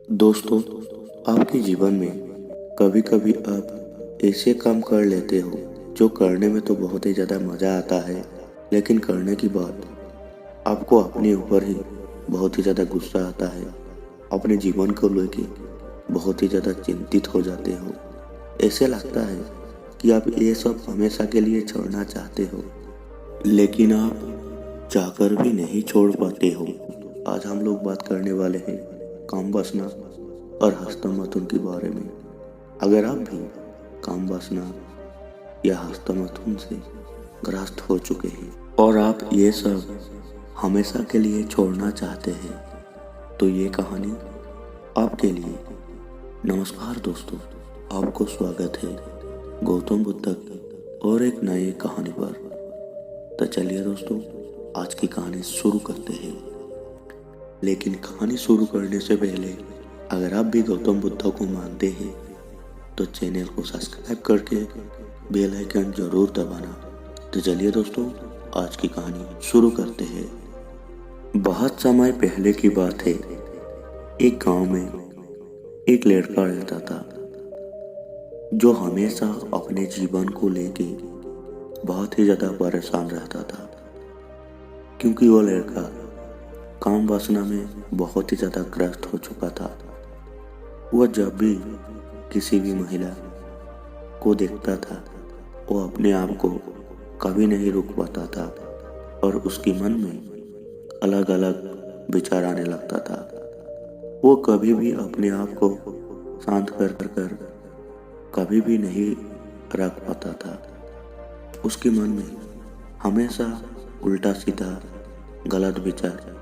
दोस्तों, आपके जीवन में कभी कभी आप ऐसे काम कर लेते हो जो करने में तो बहुत ही ज़्यादा मज़ा आता है, लेकिन करने के बाद आपको अपने ऊपर ही बहुत ही ज़्यादा गुस्सा आता है। अपने जीवन को लेके बहुत ही ज़्यादा चिंतित हो जाते हो। ऐसे लगता है कि आप ये सब हमेशा के लिए छोड़ना चाहते हो, लेकिन आप चाहकर भी नहीं छोड़ पाते हो। आज हम लोग बात करने वाले हैं काम वासना और हस्तमैथुन के बारे में। अगर आप भी काम वासना या हस्तमैथुन से ग्रस्त हो चुके हैं और आप ये सब हमेशा के लिए छोड़ना चाहते हैं, तो ये कहानी आपके लिए। नमस्कार दोस्तों, आपको स्वागत है गौतम बुद्ध की और एक नई कहानी पर। तो चलिए दोस्तों, आज की कहानी शुरू करते हैं। लेकिन कहानी शुरू करने से पहले अगर आप भी गौतम बुद्ध को मानते हैं तो चैनल को सब्सक्राइब करके बेल आइकन जरूर दबाना। तो चलिए दोस्तों, आज की कहानी शुरू करते हैं। बहुत समय पहले की बात है। एक गांव में एक लड़का रहता था जो हमेशा अपने जीवन को लेके बहुत ही ज़्यादा परेशान रहता था, क्योंकि वो लड़का काम वासना में बहुत ही ज़्यादा ग्रस्त हो चुका था। वह जब भी किसी भी महिला को देखता था, वो अपने आप को कभी नहीं रोक पाता था और उसके मन में अलग अलग विचार आने लगता था। वो कभी भी अपने आप को शांत कर कभी भी नहीं रख पाता था। उसके मन में हमेशा उल्टा सीधा गलत विचार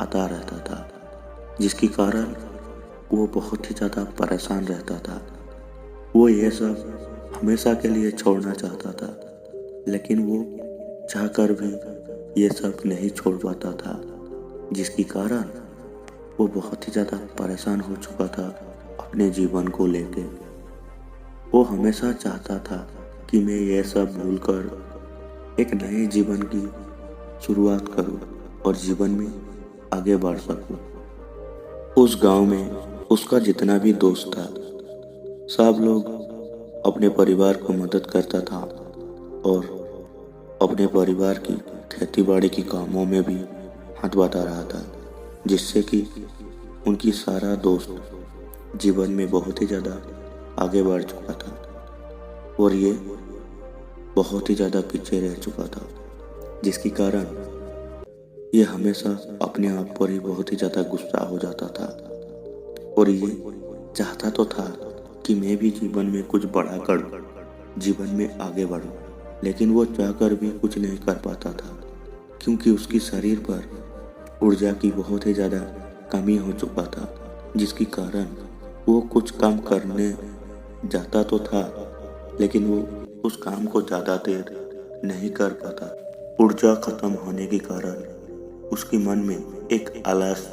आता रहता था, जिसके कारण वो बहुत ही ज़्यादा परेशान रहता था। वो ये सब हमेशा के लिए छोड़ना चाहता था, लेकिन वो चाहकर भी ये सब नहीं छोड़ पाता था, जिसके कारण वो बहुत ही ज़्यादा परेशान हो चुका था अपने जीवन को लेके। वो हमेशा चाहता था कि मैं ये सब भूलकर एक नए जीवन की शुरुआत करूं और जीवन में आगे बढ़ सकूं। उस गांव में उसका जितना भी दोस्त था, सब लोग अपने परिवार को मदद करता था और अपने परिवार की खेतीबाड़ी के कामों में भी हाथ बटा रहा था, जिससे कि उनकी सारा दोस्त जीवन में बहुत ही ज़्यादा आगे बढ़ चुका था और ये बहुत ही ज़्यादा पीछे रह चुका था, जिसके कारण ये हमेशा अपने आप पर ही बहुत ही ज़्यादा गुस्सा हो जाता था और ये चाहता तो था कि मैं भी जीवन में कुछ बड़ा करूं, जीवन में आगे बढ़ूं, लेकिन वो चाहकर भी कुछ नहीं कर पाता था, क्योंकि उसकी शरीर पर ऊर्जा की बहुत ही ज़्यादा कमी हो चुका था, जिसके कारण वो कुछ काम करने जाता तो था, लेकिन वो उस काम को ज़्यादा देर नहीं कर पाता। ऊर्जा खत्म होने के कारण उसके मन में एक आलस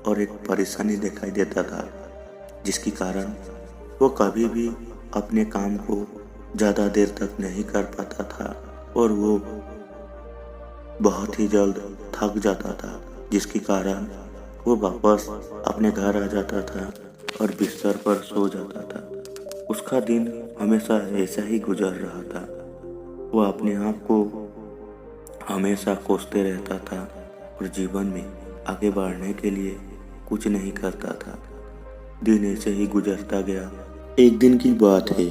और एक परेशानी दिखाई देता था, जिसके कारण वो कभी भी अपने काम को ज़्यादा देर तक नहीं कर पाता था और वो बहुत ही जल्द थक जाता था, जिसके कारण वो वापस अपने घर आ जाता था और बिस्तर पर सो जाता था। उसका दिन हमेशा ऐसा ही गुजर रहा था। वो अपने आप को हमेशा कोसते रहता था और जीवन में आगे बढ़ने के लिए कुछ नहीं करता था। दिन ऐसे ही गुजरता गया। एक दिन की बात है,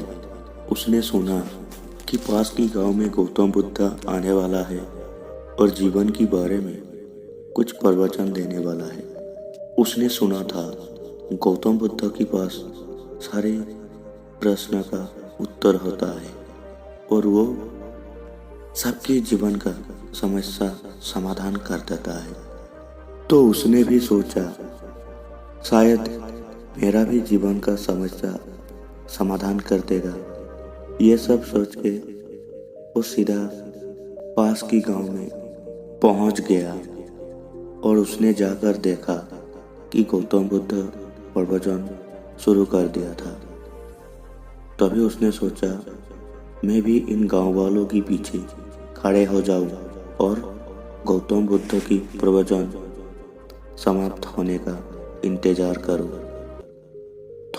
उसने सुना कि पास के गांव में गौतम बुद्ध आने वाला है और जीवन के बारे में कुछ प्रवचन देने वाला है। उसने सुना था गौतम बुद्ध के पास सारे प्रश्न का उत्तर होता है और वो सबके जीवन का समस्या समाधान कर देता है। तो उसने भी सोचा, शायद मेरा भी जीवन का समस्या समाधान कर देगा। ये सब सोच के वो सीधा पास की गांव में पहुंच गया और उसने जाकर देखा कि गौतम बुद्ध प्रवचन शुरू कर दिया था। तभी उसने सोचा, मैं भी इन गांव वालों के पीछे खड़े हो जाऊं और गौतम बुद्ध की प्रवचन समाप्त होने का इंतजार करूं।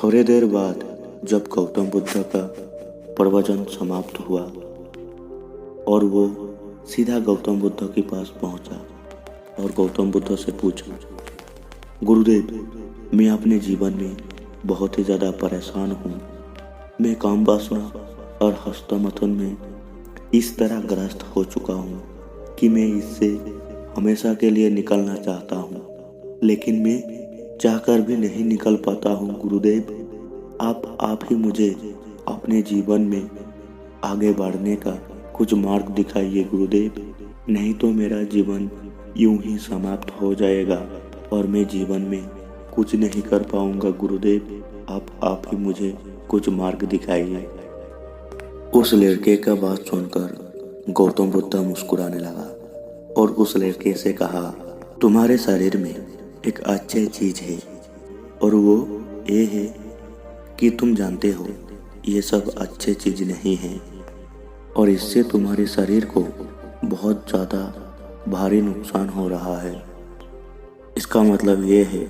थोड़ी देर बाद जब गौतम बुद्ध का प्रवचन समाप्त हुआ और वो सीधा गौतम बुद्ध के पास पहुंचा और गौतम बुद्ध से पूछा, गुरुदेव, मैं अपने जीवन में बहुत ही ज़्यादा परेशान हूँ। मैं काम वासना और हस्तमैथुन में इस तरह ग्रस्त हो चुका हूँ कि मैं इससे हमेशा के लिए निकलना चाहता हूँ, लेकिन मैं चाहकर भी नहीं निकल पाता हूँ। गुरुदेव, आप ही मुझे अपने जीवन में आगे बढ़ने का कुछ मार्ग दिखाइए गुरुदेव, नहीं तो मेरा जीवन यूं ही समाप्त हो जाएगा और मैं जीवन में कुछ नहीं कर पाऊंगा। गुरुदेव, आप ही मुझे कुछ मार्ग दिखाइए। उस लड़के का बात सुनकर गौतम बुद्ध मुस्कुराने लगा और उस लड़के से कहा, तुम्हारे शरीर में एक अच्छी चीज है और वो ये है कि तुम जानते हो ये सब अच्छे चीज नहीं है और इससे तुम्हारे शरीर को बहुत ज़्यादा भारी नुकसान हो रहा है। इसका मतलब ये है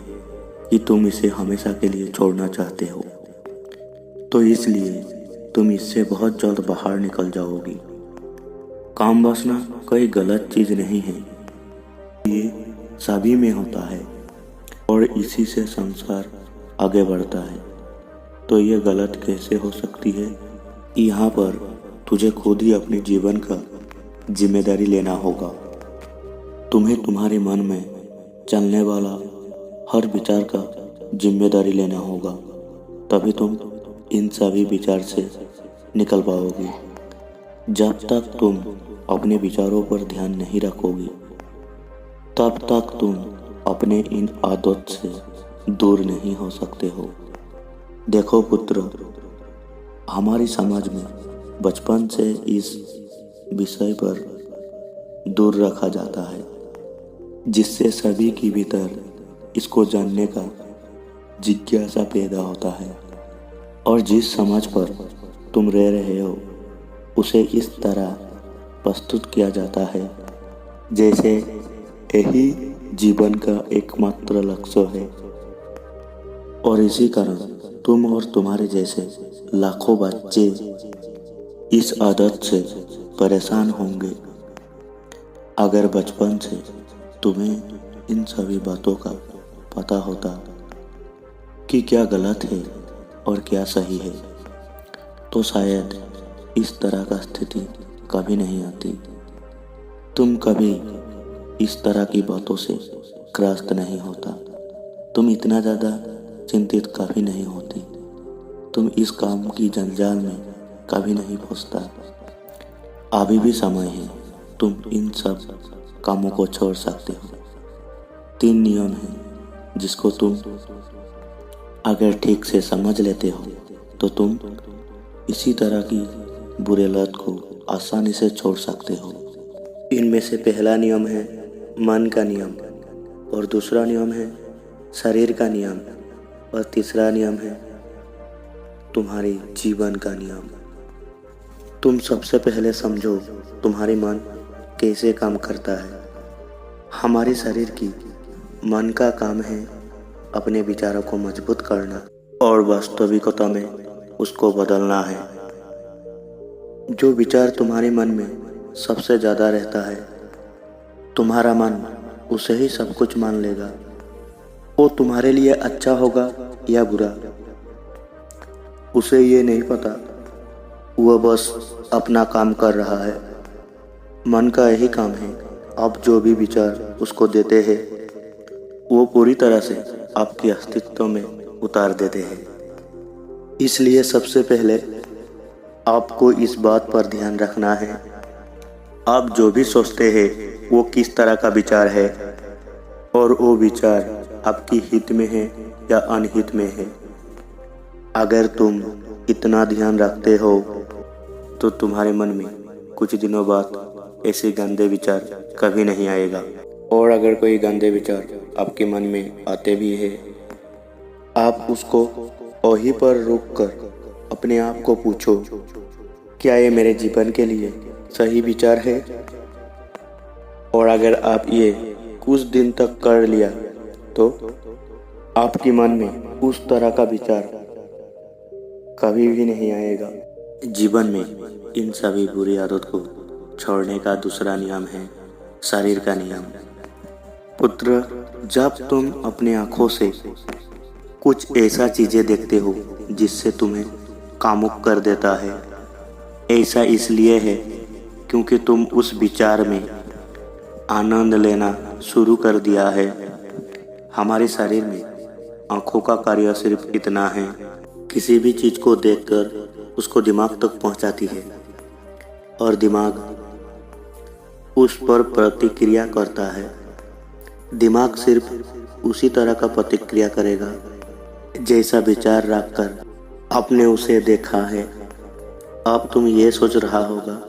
कि तुम इसे हमेशा के लिए छोड़ना चाहते हो, तो इसलिए तुम इससे बहुत जल्द बाहर निकल जाओगी। काम वासना कोई गलत चीज नहीं है, ये सभी में होता है और इसी से संसार आगे बढ़ता है, तो ये गलत कैसे हो सकती है? यहाँ पर तुझे खुद ही अपने जीवन का जिम्मेदारी लेना होगा। तुम्हें तुम्हारे मन में चलने वाला हर विचार का जिम्मेदारी लेना होगा, तभी तुम इन सभी विचार से निकल पाओगी। जब तक तुम अपने विचारों पर ध्यान नहीं रखोगी, तब तक तुम अपने इन आदत से दूर नहीं हो सकते हो। देखो पुत्र, हमारी समाज में बचपन से इस विषय पर दूर रखा जाता है, जिससे सभी के भीतर इसको जानने का जिज्ञासा पैदा होता है और जिस समाज पर तुम रह रहे हो उसे इस तरह प्रस्तुत किया जाता है जैसे यही जीवन का एकमात्र लक्ष्य है और इसी कारण तुम और तुम्हारे जैसे लाखों बच्चे इस आदत से परेशान होंगे। अगर बचपन से तुम्हें इन सभी बातों का पता होता कि क्या गलत है और क्या सही है, तो शायद इस तरह का स्थिति कभी नहीं आती। तुम कभी इस तरह की बातों से ग्रस्त नहीं होता, तुम इतना ज़्यादा चिंतित कभी नहीं होती, तुम इस काम की जंजाल में कभी नहीं फंसता। अभी भी समय है, तुम इन सब कामों को छोड़ सकते हो। 3 नियम हैं जिसको तुम अगर ठीक से समझ लेते हो तो तुम इसी तरह की बुरे लत को आसानी से छोड़ सकते हो। इनमें से पहला नियम है मन का नियम और दूसरा नियम है शरीर का नियम और तीसरा नियम है तुम्हारे जीवन का नियम। तुम सबसे पहले समझो तुम्हारी मन कैसे काम करता है। हमारे शरीर की मन का काम है अपने विचारों को मजबूत करना और वास्तविकता में उसको बदलना है। जो विचार तुम्हारे मन में सबसे ज़्यादा रहता है, तुम्हारा मन उसे ही सब कुछ मान लेगा। वो तुम्हारे लिए अच्छा होगा या बुरा, उसे ये नहीं पता, वह बस अपना काम कर रहा है। मन का यही काम है, आप जो भी विचार उसको देते हैं वो पूरी तरह से आपके अस्तित्व में उतार देते हैं। इसलिए सबसे पहले आपको इस बात पर ध्यान रखना है, आप जो भी सोचते हैं वो किस तरह का विचार है और वो विचार आपकी हित में है या अनहित में है। अगर तुम इतना ध्यान रखते हो तो तुम्हारे मन में कुछ दिनों बाद ऐसे गंदे विचार कभी नहीं आएगा। और अगर कोई गंदे विचार आपके मन में आते भी है, आप उसको वहीं पर रुककर अपने आप को पूछो, क्या ये मेरे जीवन के लिए सही विचार है? और अगर आप ये कुछ दिन तक कर लिया तो आपके मन में उस तरह का विचार कभी भी नहीं आएगा। जीवन में इन सभी बुरी आदत को छोड़ने का दूसरा नियम है शरीर का नियम। पुत्र, जब तुम अपनी आंखों से कुछ ऐसा चीजें देखते हो जिससे तुम्हें कामुक कर देता है, ऐसा इसलिए है क्योंकि तुम उस विचार में आनंद लेना शुरू कर दिया है। हमारे शरीर में आंखों का कार्य सिर्फ इतना है, किसी भी चीज को देखकर उसको दिमाग तक पहुंचाती है और दिमाग उस पर प्रतिक्रिया करता है। दिमाग सिर्फ उसी तरह का प्रतिक्रिया करेगा जैसा विचार रखकर आपने उसे देखा है। अब तुम ये सोच रहा होगा,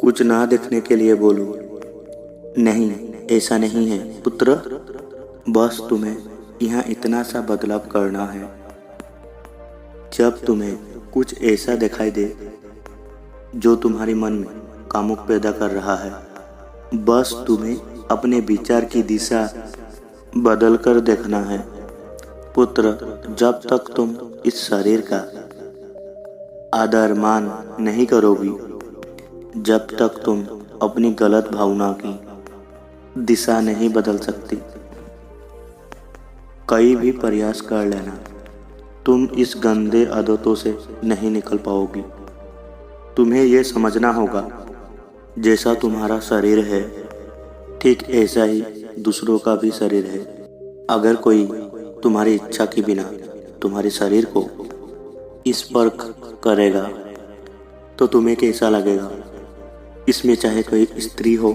कुछ ना देखने के लिए बोलूं। नहीं, ऐसा नहीं है पुत्र, बस तुम्हें यहाँ इतना सा बदलाव करना है। जब तुम्हें कुछ ऐसा दिखाई दे जो तुम्हारे मन में कामुक पैदा कर रहा है, बस तुम्हें अपने विचार की दिशा बदल कर देखना है। पुत्र, जब तक तुम इस शरीर का आदर मान नहीं करोगी, जब तक तुम अपनी गलत भावना की दिशा नहीं बदल सकती, कई भी प्रयास कर लेना, तुम इस गंदे आदतों से नहीं निकल पाओगी। तुम्हें यह समझना होगा, जैसा तुम्हारा शरीर है ठीक ऐसा ही दूसरों का भी शरीर है। अगर कोई तुम्हारी इच्छा के बिना तुम्हारे शरीर को स्पर्श करेगा तो तुम्हें कैसा लगेगा? इसमें चाहे कोई स्त्री हो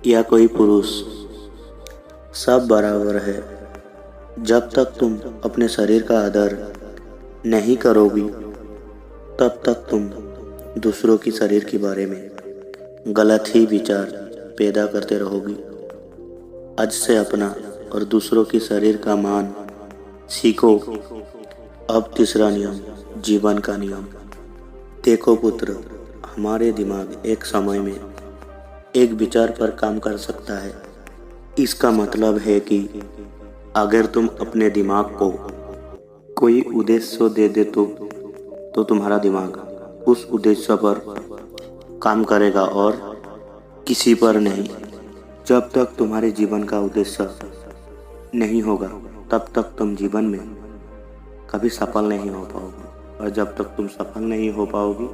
या कोई पुरुष, सब बराबर है। जब तक तुम अपने शरीर का आदर नहीं करोगी, तब तक तुम दूसरों की शरीर के बारे में गलत ही विचार पैदा करते रहोगी। आज से अपना और दूसरों की शरीर का मान सीखो। अब तीसरा नियम, जीवन का नियम। देखो पुत्र, हमारे दिमाग एक समय में एक विचार पर काम कर सकता है। इसका मतलब है कि अगर तुम अपने दिमाग को कोई उद्देश्य दे दे तो तुम्हारा दिमाग उस उद्देश्य पर काम करेगा और किसी पर नहीं। जब तक तुम्हारे जीवन का उद्देश्य नहीं होगा, तब तक तुम जीवन में कभी सफल नहीं हो पाओगे, और जब तक तुम सफल नहीं हो पाओगी,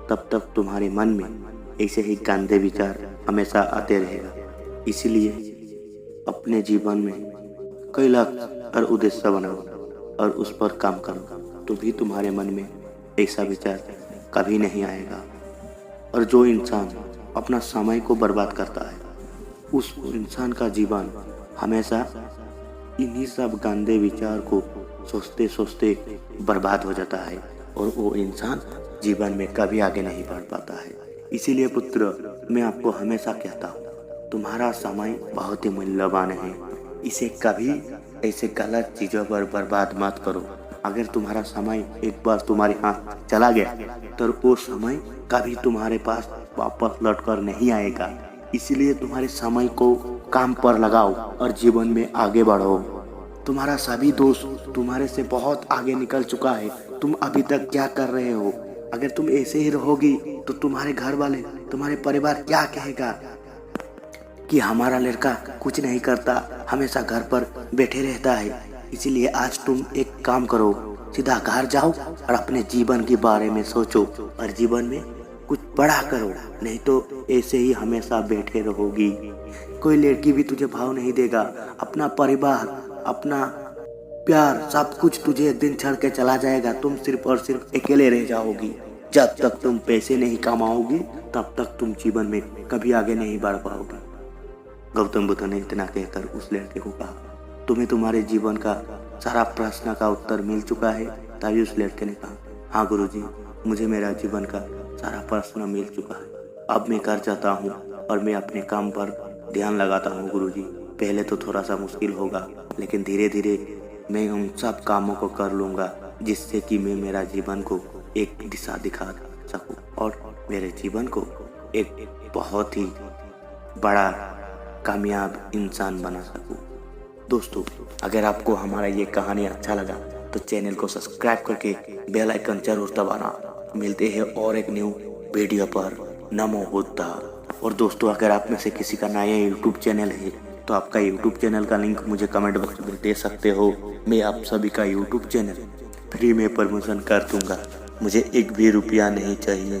तब तक तुम्हारे मन में ऐसे ही गंदे विचार हमेशा आते रहेगा। इसलिए अपने जीवन में कई लक्ष्य और उद्देश्य बनाओ और उस पर काम करो, तो भी तुम्हारे मन में ऐसा विचार कभी नहीं आएगा। और जो इंसान अपना समय को बर्बाद करता है, उस इंसान का जीवन हमेशा इन्हीं सब गंदे विचार को सोचते सोचते बर्बाद हो जाता है और वो इंसान जीवन में कभी आगे नहीं बढ़ पाता है। इसीलिए पुत्र, मैं आपको हमेशा कहता हूँ, तुम्हारा समय बहुत ही मूल्यवान है। इसे कभी ऐसे गलत चीज़ों पर बर्बाद मत करो। अगर तुम्हारा समय एक बार तुम्हारे हाथ चला गया तो वो समय कभी तुम्हारे पास वापस लौट कर नहीं आएगा। इसलिए तुम्हारे समय को काम पर लगाओ और जीवन में आगे बढ़ो। तुम्हारा सभी दोस्त तुम्हारे से बहुत आगे निकल चुका है, तुम अभी तक क्या कर रहे हो? अगर तुम ऐसे ही रहोगी तो तुम्हारे घर वाले, तुम्हारे परिवार क्या कहेगा कि हमारा लड़का कुछ नहीं करता, हमेशा घर पर बैठे रहता है। इसीलिए आज तुम एक काम करो, सीधा घर जाओ और अपने जीवन के बारे में सोचो और जीवन में कुछ बड़ा करो, नहीं तो ऐसे ही हमेशा बैठे रहोगी। कोई लड़की भी तुझे भाव नहीं देगा, अपना परिवार, अपना प्यार, सब कुछ तुझे एक दिन छोड़ के चला जाएगा। तुम सिर्फ और सिर्फ अकेले रह जाओगी। जब तक तुम पैसे नहीं कमाओगी, तब तक तुम जीवन में कभी आगे नहीं बढ़ पाओगी। गौतम बुद्ध ने इतना कहकर उस लड़के को कहा, तुम्हें तुम्हारे जीवन का सारा प्रश्न का उत्तर मिल चुका है। तभी उस लड़के ने कहा, हाँ गुरुजी, मुझे मेरा जीवन का सारा प्रश्न मिल चुका है। अब मैं घर जाता हूँ और मैं अपने काम पर ध्यान लगाता हूँ गुरुजी। पहले तो थोड़ा सा मुश्किल होगा, लेकिन धीरे धीरे मैं उन सब कामों को कर लूँगा जिससे कि मैं मेरा जीवन को एक दिशा दिखा सकूँ और मेरे जीवन को एक बहुत ही बड़ा कामयाब इंसान बना सकूँ। दोस्तों, अगर आपको हमारा ये कहानी अच्छा लगा तो चैनल को सब्सक्राइब करके बेल आइकन जरूर दबाना। मिलते हैं और एक न्यू वीडियो पर। नमो बुद्धा। और दोस्तों, अगर आप में से किसी का नया यूट्यूब चैनल है तो आपका यूट्यूब चैनल का लिंक मुझे कमेंट बॉक्स में दे सकते हो। मैं आप सभी का यूट्यूब चैनल फ्री में प्रमोशन कर दूंगा। मुझे एक भी रुपया नहीं चाहिए।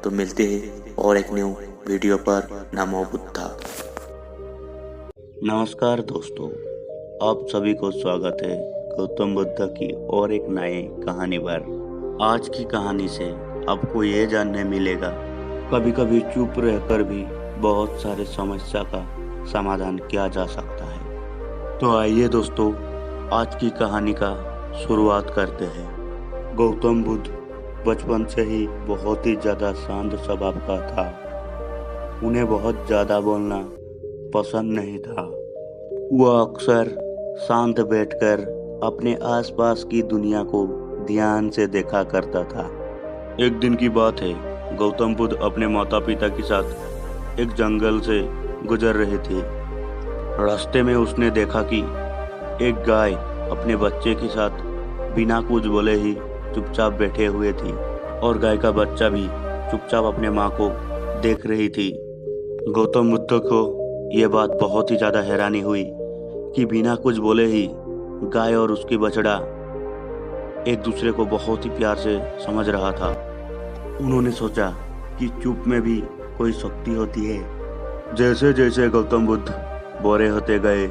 तो मिलते हैं और एक न्यू वीडियो पर। नमो बुद्धा। नमस्कार दोस्तों, आप सभी को स्वागत है गौतम बुद्ध की और एक नई कहानी पर। आज की कहानी से आपको ये जानने मिलेगा कभी कभी चुप रहकर भी बहुत सारे समस्या का समाधान किया जा सकता है। तो आइए दोस्तों, आज की कहानी का शुरुआत करते हैं। गौतम बुद्ध बचपन से ही बहुत ही ज़्यादा शांत स्वभाव का था। उन्हें बहुत ज़्यादा बोलना पसंद नहीं था। वह अक्सर शांत बैठकर अपने आसपास की दुनिया को ध्यान से देखा करता था। एक दिन की बात है, गौतम बुद्ध अपने माता पिता के साथ एक जंगल से गुजर रहे थे। रास्ते में उसने देखा कि एक गाय अपने बच्चे के साथ बिना कुछ बोले ही चुपचाप बैठे हुए थी और गाय का बच्चा भी चुपचाप अपने माँ को देख रही थी। गौतम बुद्ध को यह बात बहुत ही ज़्यादा हैरानी हुई कि बिना कुछ बोले ही गाय और उसकी बछड़ा एक दूसरे को बहुत ही प्यार से समझ रहा था। उन्होंने सोचा कि चुप में भी कोई शक्ति होती है। जैसे जैसे गौतम बुद्ध बड़े होते गए,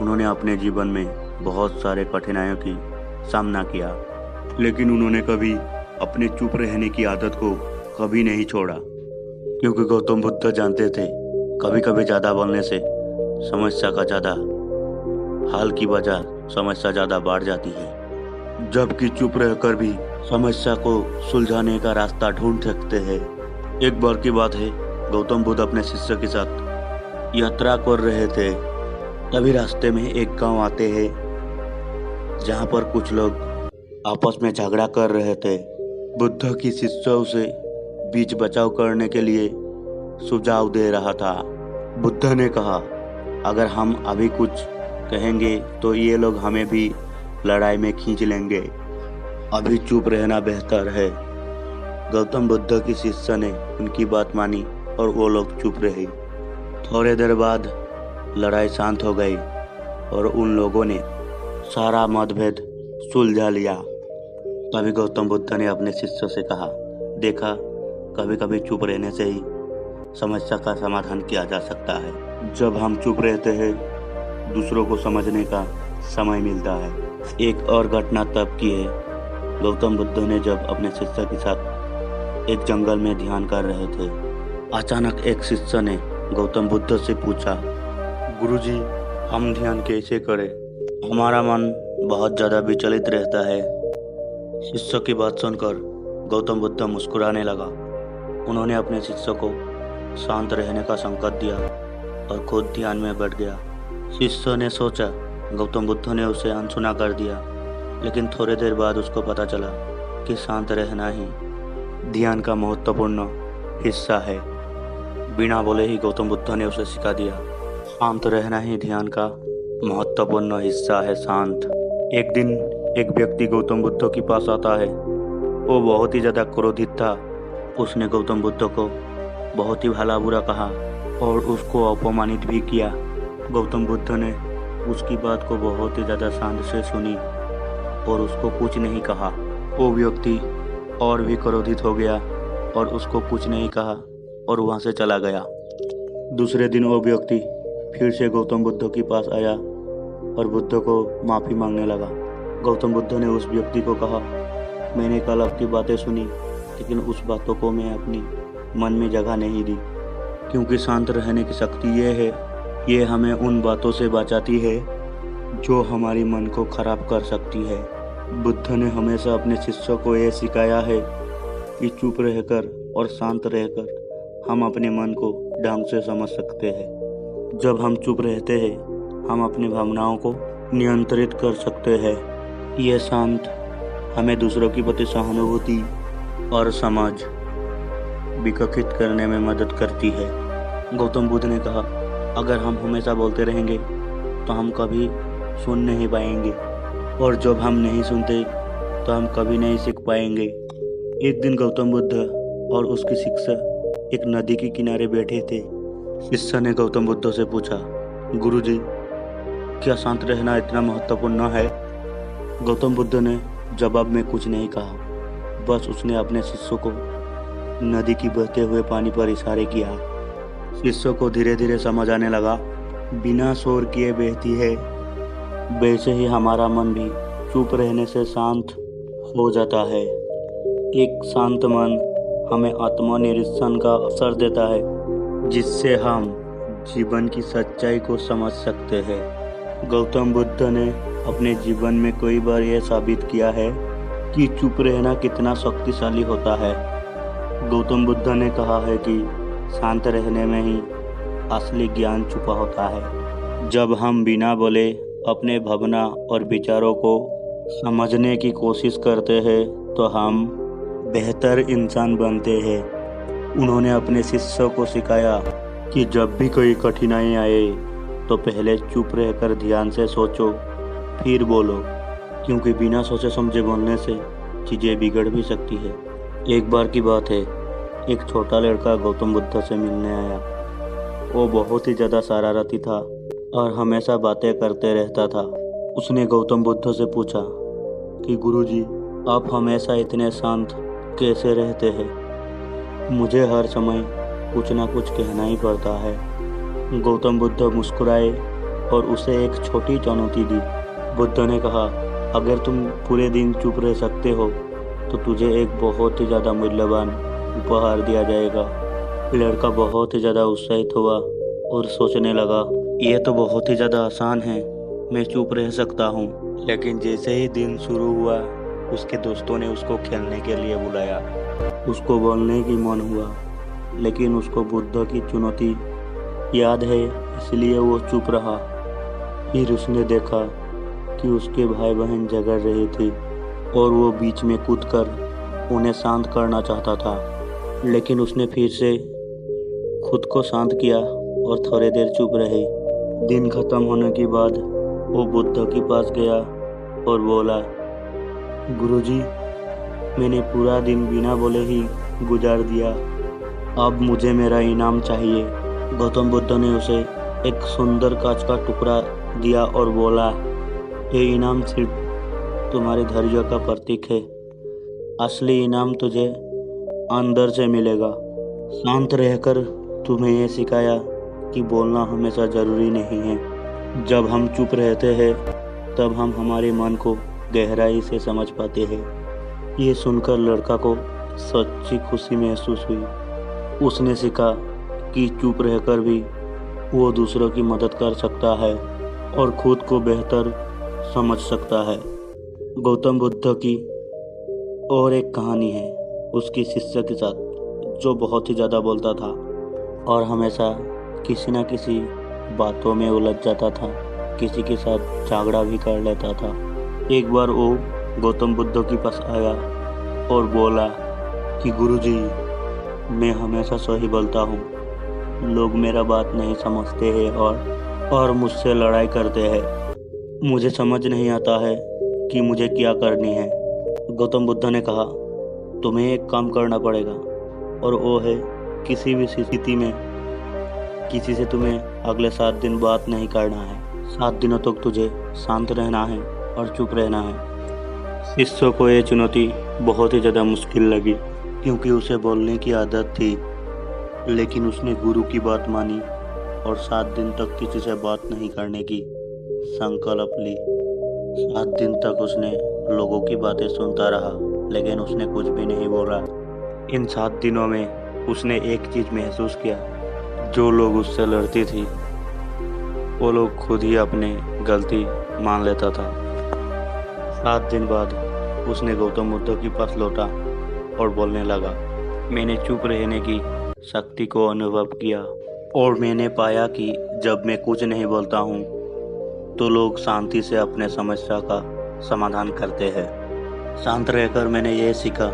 उन्होंने अपने जीवन में बहुत सारे कठिनाइयों की सामना किया, लेकिन उन्होंने कभी अपने चुप रहने की आदत को कभी नहीं छोड़ा, क्योंकि गौतम बुद्ध जानते थे कभी कभी ज़्यादा बोलने से समस्या का ज़्यादा हाल की वजह समस्या ज़्यादा बढ़ जाती है, जबकि चुप रहकर भी समस्या को सुलझाने का रास्ता ढूंढ सकते हैं। एक बार की बात है, गौतम बुद्ध अपने शिष्य के साथ यात्रा कर रहे थे। तभी रास्ते में एक गांव आते हैं जहां पर कुछ लोग आपस में झगड़ा कर रहे थे। बुद्ध की शिष्य उसे बीच बचाव करने के लिए सुझाव दे रहा था। बुद्ध ने कहा, अगर हम अभी कुछ कहेंगे तो ये लोग हमें भी लड़ाई में खींच लेंगे। अभी चुप रहना बेहतर है। गौतम बुद्ध की शिष्य ने उनकी बात मानी और वो लोग चुप रहे। थोड़ी देर बाद लड़ाई शांत हो गई और उन लोगों ने सारा मतभेद सुलझा लिया। तभी गौतम बुद्ध ने अपने शिष्य से कहा, देखा, कभी कभी चुप रहने से ही समस्या का समाधान किया जा सकता है। जब हम चुप रहते हैं, दूसरों को समझने का समय मिलता है। एक और घटना तब की है। गौतम बुद्ध ने जब अपने शिष्य के साथ एक जंगल में ध्यान कर रहे थे, अचानक एक शिष्य ने गौतम बुद्ध से पूछा, गुरुजी, हम ध्यान कैसे करें? हमारा मन बहुत ज़्यादा विचलित रहता है। शिष्य की बात सुनकर गौतम बुद्ध मुस्कुराने लगा। उन्होंने अपने शिष्य को शांत रहने का संकेत दिया और खुद ध्यान में बैठ गया। शिष्य ने सोचा गौतम बुद्ध ने उसे अनसुना कर दिया, लेकिन थोड़ी देर बाद उसको पता चला कि शांत रहना ही ध्यान का महत्वपूर्ण हिस्सा है। बिना बोले ही गौतम बुद्ध ने उसे सिखा दिया, शांत रहना ही ध्यान का महत्वपूर्ण हिस्सा है। शांत। एक दिन एक व्यक्ति गौतम बुद्ध के पास आता है। वो बहुत ही ज़्यादा क्रोधित था। उसने गौतम बुद्ध को बहुत ही भला बुरा कहा और उसको अपमानित भी किया। गौतम बुद्ध ने उसकी बात को बहुत ही ज़्यादा शांत से सुनी और उसको कुछ नहीं कहा। वो व्यक्ति और भी क्रोधित हो गया और उसको कुछ नहीं कहा और वहाँ से चला गया। दूसरे दिन वो व्यक्ति फिर से गौतम बुद्ध के पास आया और बुद्ध को माफ़ी मांगने लगा। गौतम बुद्ध ने उस व्यक्ति को कहा, मैंने कल आपकी बातें सुनी, लेकिन उस बातों को मैं अपनी मन में जगह नहीं दी, क्योंकि शांत रहने की शक्ति ये है, ये हमें उन बातों से बचाती है जो हमारी मन को खराब कर सकती है। बुद्ध ने हमेशा अपने शिष्यों को यह सिखाया है कि चुप रहकर और शांत रहकर हम अपने मन को ढंग से समझ सकते हैं। जब हम चुप रहते हैं, हम अपनी भावनाओं को नियंत्रित कर सकते हैं। ये शांत हमें दूसरों की प्रति सहानुभूति और समझ विकसित करने में मदद करती है। गौतम बुद्ध ने कहा, अगर हम हमेशा बोलते रहेंगे तो हम कभी सुन नहीं पाएंगे। और जब हम नहीं सुनते तो हम कभी नहीं सीख पाएंगे। एक दिन गौतम बुद्ध और उसकी शिष्य एक नदी के किनारे बैठे थे। शिष्य ने गौतम बुद्ध से पूछा, गुरुजी, क्या शांत रहना इतना महत्वपूर्ण है? गौतम बुद्ध ने जवाब में कुछ नहीं कहा, बस उसने अपने शिष्य को नदी की बहते हुए पानी पर इशारे किया। शिष्य को धीरे धीरे समझ आने लगा, बिना शोर किए बहती है, वैसे ही हमारा मन भी चुप रहने से शांत हो जाता है। एक शांत मन हमें आत्मनिरीक्षण का अवसर देता है, जिससे हम जीवन की सच्चाई को समझ सकते हैं। गौतम बुद्ध ने अपने जीवन में कई बार यह साबित किया है कि चुप रहना कितना शक्तिशाली होता है। गौतम बुद्ध ने कहा है कि शांत रहने में ही असली ज्ञान छुपा होता है। जब हम बिना बोले अपने भावना और विचारों को समझने की कोशिश करते हैं तो हम बेहतर इंसान बनते हैं। उन्होंने अपने शिष्यों को सिखाया कि जब भी कोई कठिनाई आए तो पहले चुप रहकर ध्यान से सोचो, फिर बोलो, क्योंकि बिना सोचे समझे बोलने से चीज़ें बिगड़ भी सकती है। एक बार की बात है, एक छोटा लड़का गौतम बुद्ध से मिलने आया। वो बहुत ही ज़्यादा शरारती था और हमेशा बातें करते रहता था। उसने गौतम बुद्ध से पूछा कि गुरुजी, आप हमेशा इतने शांत कैसे रहते हैं? मुझे हर समय कुछ ना कुछ कहना ही पड़ता है। गौतम बुद्ध मुस्कुराए और उसे एक छोटी चुनौती दी। बुद्ध ने कहा, अगर तुम पूरे दिन चुप रह सकते हो तो तुझे एक बहुत ही ज़्यादा मूल्यवान उपहार दिया जाएगा। लड़का बहुत ही ज़्यादा उत्साहित हुआ और सोचने लगा, यह तो बहुत ही ज़्यादा आसान है, मैं चुप रह सकता हूँ। लेकिन जैसे ही दिन शुरू हुआ, उसके दोस्तों ने उसको खेलने के लिए बुलाया। उसको बोलने की मन हुआ, लेकिन उसको बुद्ध की चुनौती याद है, इसलिए वो चुप रहा। फिर उसने देखा कि उसके भाई बहन झगड़ रहे थे और वो बीच में कूदकर उन्हें शांत करना चाहता था, लेकिन उसने फिर से खुद को शांत किया और थोड़ी देर चुप रहे। दिन खत्म होने के बाद वो बुद्ध के पास गया और बोला, गुरुजी, मैंने पूरा दिन बिना बोले ही गुजार दिया, अब मुझे मेरा इनाम चाहिए। गौतम बुद्ध ने उसे एक सुंदर कांच का टुकड़ा दिया और बोला, ये इनाम सिर्फ तुम्हारे धैर्य का प्रतीक है, असली इनाम तुझे अंदर से मिलेगा। शांत रहकर तुम्हें ये सिखाया कि बोलना हमेशा ज़रूरी नहीं है। जब हम चुप रहते हैं तब हम हमारे मन को गहराई से समझ पाते हैं। ये सुनकर लड़का को सच्ची खुशी महसूस हुई। उसने सीखा कि चुप रहकर भी वो दूसरों की मदद कर सकता है और खुद को बेहतर समझ सकता है। गौतम बुद्ध की और एक कहानी है उसकी शिष्य के साथ, जो बहुत ही ज़्यादा बोलता था और हमेशा किसी न किसी बातों में उलझ जाता था, किसी के साथ झगड़ा भी कर लेता था। एक बार वो गौतम बुद्ध के पास आया और बोला कि गुरुजी, मैं हमेशा सही बोलता हूँ, लोग मेरा बात नहीं समझते हैं और मुझसे लड़ाई करते हैं। मुझे समझ नहीं आता है कि मुझे क्या करनी है। गौतम बुद्ध ने कहा, तुम्हें एक काम करना पड़ेगा, और वो है किसी भी स्थिति में किसी से तुम्हें अगले 7 दिन बात नहीं करना है। 7 दिनों तक तुझे शांत रहना है और चुप रहना है। शिष्य को ये चुनौती बहुत ही ज़्यादा मुश्किल लगी, क्योंकि उसे बोलने की आदत थी, लेकिन उसने गुरु की बात मानी और 7 दिन तक किसी से बात नहीं करने की संकल्प ली। 7 दिन तक उसने लोगों की बातें सुनता रहा, लेकिन उसने कुछ भी नहीं बोला। इन 7 दिनों में उसने एक चीज़ महसूस किया, जो लोग उससे लड़ती थी वो लोग खुद ही अपने गलती मान लेता था। 7 दिन बाद उसने गौतम बुद्ध के पास लौटा और बोलने लगा, मैंने चुप रहने की शक्ति को अनुभव किया और मैंने पाया कि जब मैं कुछ नहीं बोलता हूँ तो लोग शांति से अपने समस्या का समाधान करते हैं। शांत रहकर मैंने यह सीखा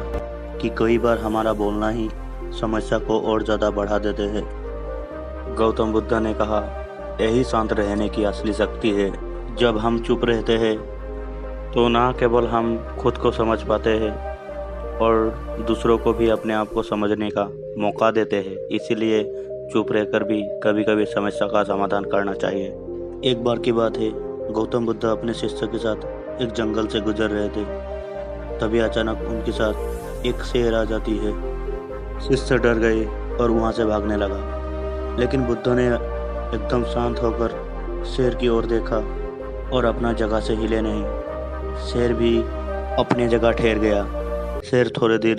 कि कई बार हमारा बोलना ही समस्या को और ज़्यादा बढ़ा देते हैं। गौतम बुद्ध ने कहा, यही शांत रहने की असली शक्ति है। जब हम चुप रहते हैं तो ना केवल हम खुद को समझ पाते हैं और दूसरों को भी अपने आप को समझने का मौका देते हैं। इसीलिए चुप रहकर भी कभी कभी समस्या का समाधान करना चाहिए। एक बार की बात है, गौतम बुद्ध अपने शिष्य के साथ एक जंगल से गुजर रहे थे। तभी अचानक उनके साथ एक शेर आ जाती है। शिष्य डर गए और वहाँ से भागने लगा, लेकिन बुद्ध ने एकदम शांत होकर शेर की ओर देखा और अपना जगह से हिले नहीं। शेर भी अपनी जगह ठहर गया। शेर थोड़ी देर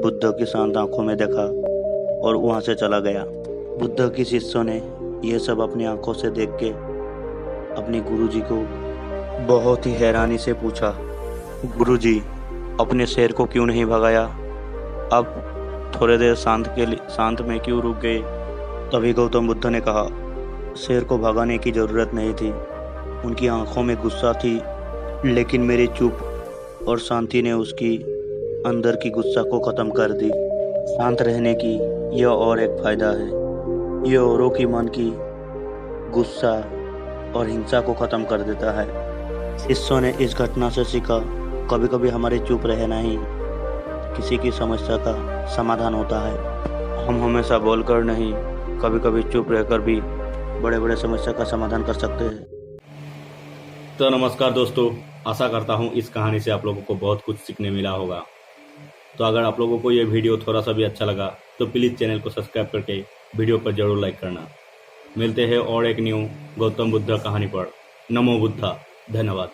बुद्ध की शांत आंखों में देखा और वहाँ से चला गया। बुद्ध के शिष्यों ने यह सब अपनी आंखों से देख के अपने गुरुजी को बहुत ही हैरानी से पूछा, गुरुजी, अपने शेर को क्यों नहीं भगाया? अब थोड़ी देर शांत में क्यों रुक गए? तभी गौतम बुद्ध ने कहा, शेर को भगाने की जरूरत नहीं थी। उनकी आंखों में गुस्सा थी, लेकिन मेरी चुप और शांति ने उसकी अंदर की गुस्सा को ख़त्म कर दी। शांत रहने की यह और एक फ़ायदा है, यह औरों की मन की गुस्सा और हिंसा को ख़त्म कर देता है। शिष्यों ने इस घटना से सीखा, कभी कभी हमारे चुप रहना ही किसी की समस्या का समाधान होता है। हम हमेशा बोलकर नहीं, कभी कभी चुप रहकर भी बड़े बड़े समस्या का समाधान कर सकते हैं। तो नमस्कार दोस्तों, आशा करता हूँ इस कहानी से आप लोगों को बहुत कुछ सीखने मिला होगा। तो अगर आप लोगों को ये वीडियो थोड़ा सा भी अच्छा लगा तो प्लीज़ चैनल को सब्सक्राइब करके वीडियो पर जरूर लाइक करना। मिलते हैं और एक न्यू गौतम बुद्ध कहानी पर। नमो बुद्धा। धन्यवाद।